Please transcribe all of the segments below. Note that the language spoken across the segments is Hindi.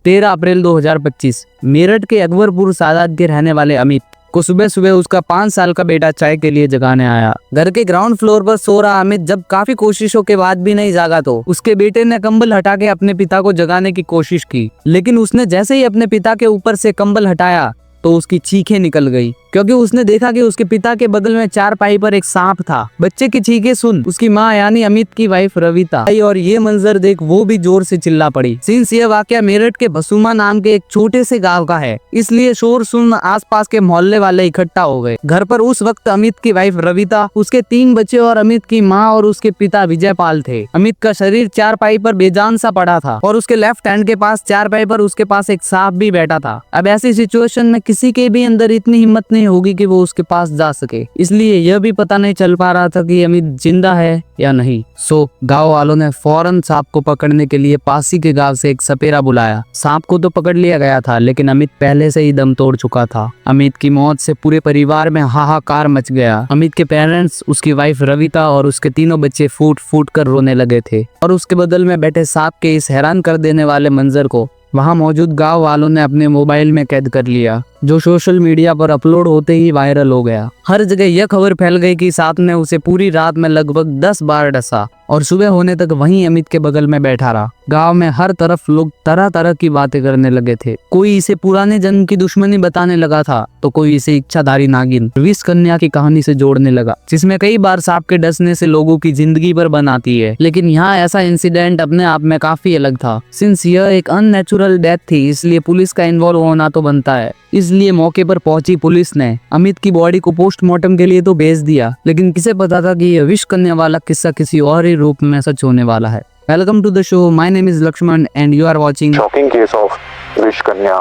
13 अप्रैल 2025 मेरठ के अकबरपुर सादात के रहने वाले अमित को सुबह सुबह उसका 5 साल का बेटा चाय के लिए जगाने आया। घर के ग्राउंड फ्लोर पर सो रहा अमित जब काफी कोशिशों के बाद भी नहीं जागा तो उसके बेटे ने कंबल हटा के अपने पिता को जगाने की कोशिश की, लेकिन उसने जैसे ही अपने पिता के ऊपर से कंबल हटाया तो उसकी चीखें निकल गई, क्योंकि उसने देखा कि उसके पिता के बगल में चारपाई पर एक सांप था। बच्चे की चीखें सुन उसकी माँ यानी अमित की वाइफ रविता आई और ये मंजर देख वो भी जोर से चिल्ला पड़ी। सिंस ये वाकया मेरठ के भसूमा नाम के एक छोटे से गांव का है, इसलिए शोर सुन आसपास के मोहल्ले वाले इकट्ठा हो गए। घर पर उस वक्त अमित की वाइफ रविता, उसके 3 बच्चे और अमित की माँ और उसके पिता विजयपाल थे। अमित का शरीर चारपाई पर बेजान सा पड़ा था और उसके लेफ्ट हैंड के पास चारपाई पर उसके पास एक सांप भी बैठा था। अब ऐसी सिचुएशन में किसी के भी अंदर इतनी हिम्मत नहीं होगी कि वो उसके पास जा सके, इसलिए यह भी पता नहीं चल पा रहा था कि अमित जिंदा है या नहीं। सो गांव वालों ने फौरन सांप को पकड़ने के लिए पास ही के गांव से एक सपेरा बुलाया। सांप को तो पकड़ लिया गया था, लेकिन अमित पहले से ही दम तोड़ चुका था। अमित की मौत से पूरे परिवार में हाहाकार मच गया। अमित के पेरेंट्स, उसकी वाइफ रविता और उसके तीनों बच्चे फूट फूट कर रोने लगे थे और उसके बदल में बैठे सांप के इस हैरान कर देने वाले मंजर को वहां मौजूद गांव वालों ने अपने मोबाइल में कैद कर लिया, जो सोशल मीडिया पर अपलोड होते ही वायरल हो गया। हर जगह यह खबर फैल गई कि सांप ने उसे पूरी रात में लगभग 10 बार डसा और सुबह होने तक वहीं अमित के बगल में बैठा रहा। गांव में हर तरफ लोग तरह तरह की बातें करने लगे थे। कोई इसे पुराने जन्म की दुश्मनी बताने लगा था, तो कोई इसे इच्छाधारी नागिन विष कन्या की कहानी से जोड़ने लगा, जिसमें कई बार सांप के डसने से लोगों की जिंदगी पर बन आती है। लेकिन यहाँ ऐसा इंसिडेंट अपने आप में काफी अलग था। सिंस यह एक अननेचुरल डेथ थी, इसलिए पुलिस का इन्वॉल्व होना तो बनता है। इसलिए मौके पर पहुंची पुलिस ने अमित की बॉडी को पोस्टमार्टम के लिए तो भेज दिया, लेकिन किसे पता था कि यह विष कन्या वाला किस्सा किसी और ही रूप में सच होने वाला है। Welcome to the show, my name is Lakshman and you are watching shocking case of विष कन्या।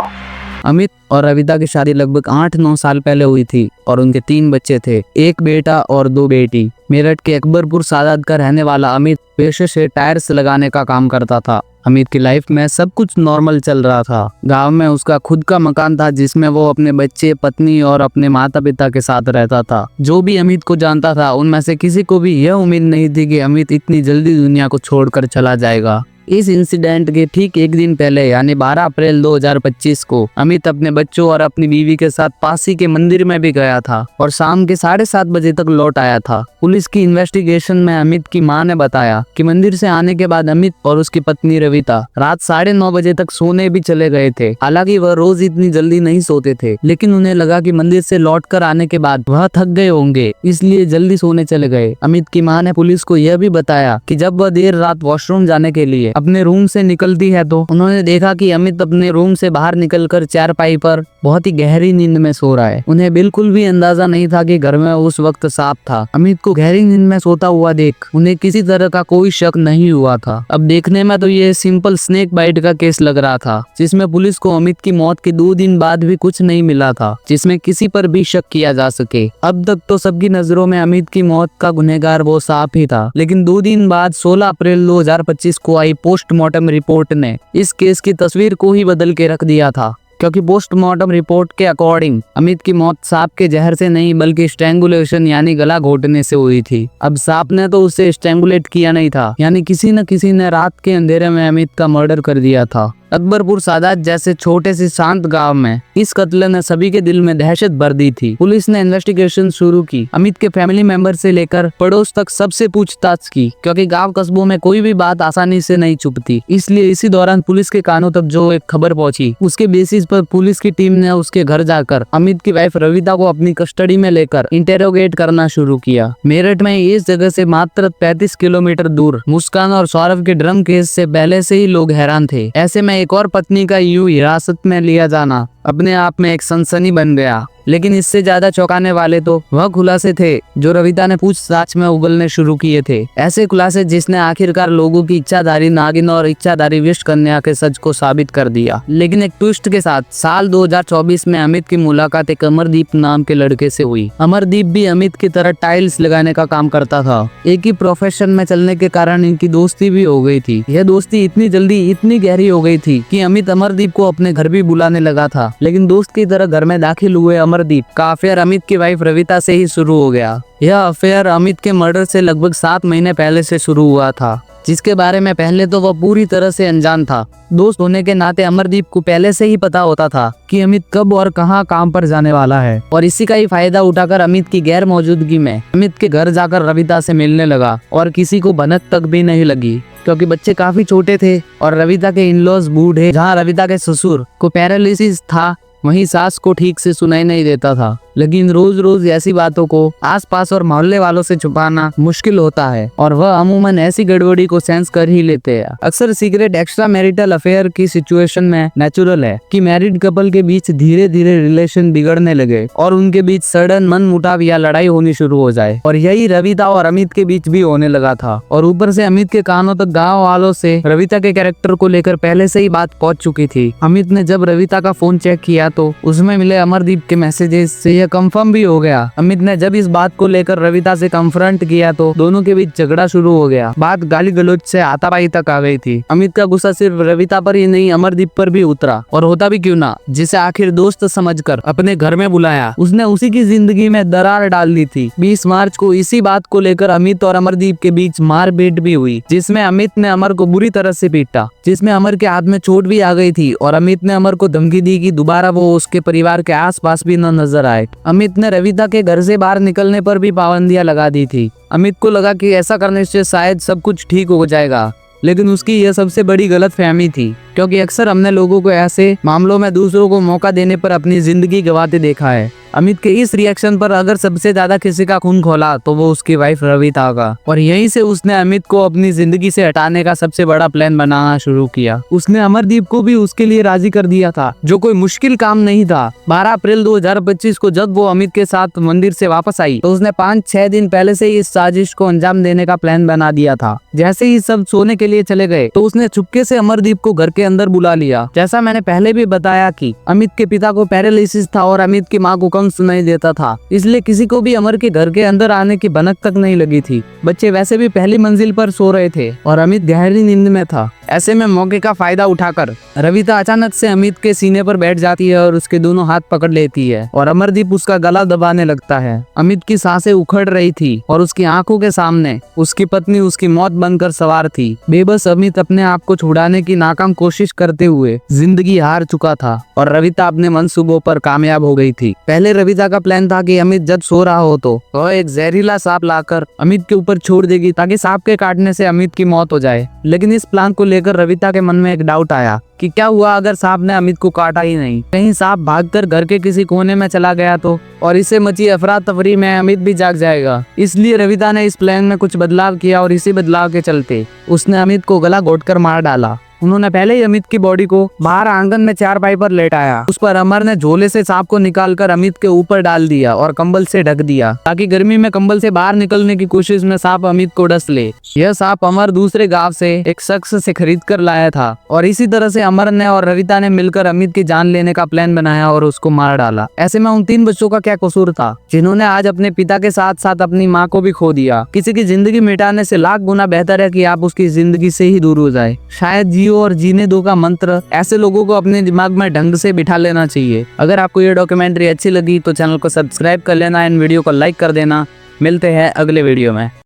अमित और रविता की शादी लगभग 8-9 साल पहले हुई थी और उनके 3 बच्चे थे, एक बेटा और 2 बेटी। मेरठ के अकबरपुर सादात का रहने वाला अमित पेशे से टायर्स लगाने का काम करता था। अमित की लाइफ में सब कुछ नॉर्मल चल रहा था। गांव में उसका खुद का मकान था, जिसमें वो अपने बच्चे, पत्नी और अपने माता पिता के साथ रहता था। जो भी अमित को जानता था, उनमें से किसी को भी यह उम्मीद नहीं थी कि अमित इतनी जल्दी दुनिया को छोड़कर चला जाएगा। इस इंसिडेंट के ठीक एक दिन पहले यानी 12 अप्रैल 2025 को अमित अपने बच्चों और अपनी बीवी के साथ पासी के मंदिर में भी गया था और शाम के 7:30 बजे तक लौट आया था। पुलिस की इन्वेस्टिगेशन में अमित की मां ने बताया कि मंदिर से आने के बाद अमित और उसकी पत्नी रविता रात 9:30 बजे तक सोने भी चले गए थे। हालांकि वह रोज इतनी जल्दी नहीं सोते थे, लेकिन उन्हें लगा कि मंदिर से लौट कर आने के बाद वह थक गए होंगे, इसलिए जल्दी सोने चले गए। अमित की मां ने पुलिस को यह भी बताया कि जब वह देर रात वॉशरूम जाने के लिए अपने रूम से निकलती है तो उन्होंने देखा कि अमित अपने रूम से बाहर निकलकर चारपाई पर बहुत ही गहरी नींद में सो रहा है। उन्हें बिल्कुल भी अंदाजा नहीं था कि घर में उस वक्त सांप था। अमित को गहरी नींद में सोता हुआ देख उन्हें किसी तरह का कोई शक नहीं हुआ था। अब देखने में तो ये सिंपल स्नेक बाइट का केस लग रहा था, जिसमें पुलिस को अमित की मौत के 2 दिन बाद भी कुछ नहीं मिला था जिसमें किसी पर भी शक किया जा सके। अब तक तो सबकी नजरों में अमित की मौत का गुनहगार वो सांप ही था, लेकिन 2 दिन बाद 16 अप्रैल 2025 को आई पोस्टमार्टम रिपोर्ट ने इस केस की तस्वीर को ही बदल के रख दिया था, क्योंकि पोस्टमार्टम रिपोर्ट के अकॉर्डिंग अमित की मौत सांप के जहर से नहीं बल्कि स्ट्रैंगुलेशन यानी गला घोटने से हुई थी। अब सांप ने तो उसे स्ट्रैंगुलेट किया नहीं था, यानी किसी न किसी ने रात के अंधेरे में अमित का मर्डर कर दिया था। अकबरपुर सादात जैसे छोटे से शांत गांव में इस कत्ल ने सभी के दिल में दहशत भर दी थी। पुलिस ने इन्वेस्टिगेशन शुरू की। अमित के फैमिली मेंबर से लेकर पड़ोस तक सबसे पूछताछ की, क्योंकि गांव कस्बों में कोई भी बात आसानी से नहीं छुपती। इसलिए इसी दौरान पुलिस के कानों तक जो एक खबर पहुंची, उसके बेसिस पर पुलिस की टीम ने उसके घर जाकर अमित की वाइफ रविता को अपनी कस्टडी में लेकर इंटेरोगेट करना शुरू किया। मेरठ में इस जगह से मात्र 35 किलोमीटर दूर मुस्कान और सौरभ के ड्रम केस से पहले से ही लोग हैरान थे। ऐसे में एक और पत्नी का यूं हिरासत में लिया जाना अपने आप में एक सनसनी बन गया। लेकिन इससे ज्यादा चौंकाने वाले तो वह खुलासे थे जो रविता ने पूछताछ में उगलने शुरू किए थे। ऐसे खुलासे जिसने आखिरकार लोगों की इच्छाधारी नागिन और इच्छाधारी विष कन्या के सच को साबित कर दिया। लेकिन एक ट्विस्ट के साथ साल 2024 में अमित की मुलाकात एक अमरदीप नाम के लड़के से हुई। अमरदीप भी अमित की तरह टाइल्स लगाने का काम करता था। एक ही प्रोफेशन में चलने के कारण इनकी दोस्ती भी हो गई थी। यह दोस्ती इतनी जल्दी इतनी गहरी हो गई थी कि अमित अमरदीप को अपने घर भी बुलाने लगा था। लेकिन दोस्त की तरह घर में दाखिल हुए अमरदीप का अफेयर अमित की वाइफ रविता से ही शुरू हो गया। यह अफेयर अमित के मर्डर से लगभग 7 महीने पहले से शुरू हुआ था। जिसके बारे में पहले तो वह पूरी तरह से अनजान था। दोस्त होने के नाते अमरदीप को पहले से ही पता होता था कि अमित कब और कहां काम पर जाने वाला है, और इसी का ही फायदा उठाकर अमित की गैर मौजूदगी में अमित के घर जाकर रविता से मिलने लगा, और किसी को भनक तक भी नहीं लगी क्योंकि बच्चे काफी छोटे थे और रविता के इन-लॉज बूढ़े। जहाँ रविता के ससुर को पैरालिसिस था, वहीं सास को ठीक से सुनाई नहीं देता था। लेकिन रोज रोज ऐसी बातों को आसपास और मोहल्ले वालों से छुपाना मुश्किल होता है, और वह अमूमन ऐसी गड़बड़ी को सेंस कर ही लेते हैं। अक्सर सीक्रेट एक्स्ट्रा मैरिटल अफेयर की सिचुएशन में नेचुरल है कि मैरिड कपल के बीच धीरे धीरे रिलेशन बिगड़ने लगे और उनके बीच सडन मन मुटाव या लड़ाई होनी शुरू हो जाए, और यही रविता और अमित के बीच भी होने लगा था। और ऊपर से अमित के कानों तक गाँव वालों से रविता के कैरेक्टर को लेकर पहले से ही बात पहुंच चुकी थी। अमित ने जब रविता का फोन चेक किया तो उसमें मिले अमरदीप के मैसेजेस से यह कंफर्म भी हो गया। अमित ने जब इस बात को लेकर रविता से कन्फ्रंट किया तो दोनों के बीच झगड़ा शुरू हो गया। बात गाली गलौज से हाथापाई तक आ गई थी। अमित का गुस्सा सिर्फ रविता पर ही नहीं अमरदीप पर भी उतरा, और होता भी क्यों ना, जिसे आखिर दोस्त समझकर अपने घर में बुलाया, उसने उसी की जिंदगी में दरार डाल दी थी। 20 मार्च को इसी बात को लेकर अमित और अमरदीप के बीच मारपीट भी हुई, जिसमें अमित ने अमर को बुरी तरह से पीटा, जिसमें अमर के हाथ में चोट भी आ गई थी, और अमित ने अमर को धमकी दी कि दोबारा वो उसके परिवार के आसपास भी न नजर आए। अमित ने रविता के घर से बाहर निकलने पर भी पाबंदियां लगा दी थी। अमित को लगा कि ऐसा करने से शायद सब कुछ ठीक हो जाएगा, लेकिन उसकी यह सबसे बड़ी गलतफहमी थी, क्योंकि अक्सर हमने लोगों को ऐसे मामलों में दूसरों को मौका देने पर अपनी जिंदगी गंवाते देखा है। अमित के इस रिएक्शन पर अगर सबसे ज्यादा किसी का खून खोला तो वो उसकी वाइफ रविता का, और यहीं से उसने अमित को अपनी जिंदगी से हटाने का सबसे बड़ा प्लान बनाना शुरू किया। उसने अमरदीप को भी उसके लिए राजी कर दिया था, जो कोई मुश्किल काम नहीं था। 12 अप्रैल 2025 को जब वो अमित के साथ मंदिर से वापस आई तो उसने 5-6 दिन पहले से ही इस साजिश को अंजाम देने का प्लान बना दिया था। जैसे ही सब सोने के लिए चले गए तो उसने चुपके से अमरदीप को घर के अंदर बुला लिया। जैसा मैंने पहले भी बताया कि अमित के पिता को पैरालिसिस था और अमित की माँ को कम सुनाई देता था, इसलिए किसी को भी अमर के घर के अंदर आने की भनक तक नहीं लगी थी। बच्चे वैसे भी पहली मंजिल पर सो रहे थे और अमित गहरी नींद में था। ऐसे में मौके का फायदा उठाकर रविता अचानक से अमित के सीने पर बैठ जाती है और उसके दोनों हाथ पकड़ लेती है, और अमरदीप उसका गला दबाने लगता है। अमित की सांसें उखड़ रही थी और उसकी आंखों के सामने उसकी पत्नी उसकी मौत बनकर सवार थी। बेबस अमित अपने आप को छुड़ाने की नाकाम कोशिश करते हुए जिंदगी हार चुका था, और रविता अपने मंसूबों पर कामयाब हो गई थी। पहले रविता का प्लान था कि अमित जब सो रहा हो तो वह एक जहरीला सांप लाकर अमित के ऊपर छोड़ देगी ताकि सांप के काटने से अमित की मौत हो जाए। लेकिन इस प्लान को लेकर रविता के मन में एक डाउट आया कि क्या हुआ अगर सांप ने अमित को काटा ही नहीं, कहीं सांप भागकर घर के किसी कोने में चला गया तो, और इससे मची अफरा तफरी में अमित भी जाग जाएगा। इसलिए रविता ने इस प्लान में कुछ बदलाव किया, और इसी बदलाव के चलते उसने अमित को गला घोटकर मार डाला। उन्होंने पहले ही अमित की बॉडी को बाहर आंगन में चारपाई पर लेटाया। उस पर अमर ने झोले से सांप को निकालकर अमित के ऊपर डाल दिया और कंबल से ढक दिया, ताकि गर्मी में कंबल से बाहर निकलने की कोशिश में सांप अमित को डस ले। यह सांप अमर दूसरे गांव से एक शख्स से खरीद कर लाया था, और इसी तरह से अमर ने और रविता ने मिलकर अमित की जान लेने का प्लान बनाया और उसको मार डाला। ऐसे में उन 3 बच्चों का क्या कसूर था, जिन्होंने आज अपने पिता के साथ साथ अपनी माँ को भी खो दिया। किसी की जिंदगी मिटाने से लाख गुना बेहतर है कि आप उसकी जिंदगी से ही दूर हो जाए। शायद जियो और जीने दो का मंत्र ऐसे लोगों को अपने दिमाग में ढंग से बिठा लेना चाहिए। अगर आपको ये डॉक्यूमेंट्री अच्छी लगी तो चैनल को सब्सक्राइब कर लेना एंड वीडियो को लाइक कर देना। मिलते हैं अगले वीडियो में।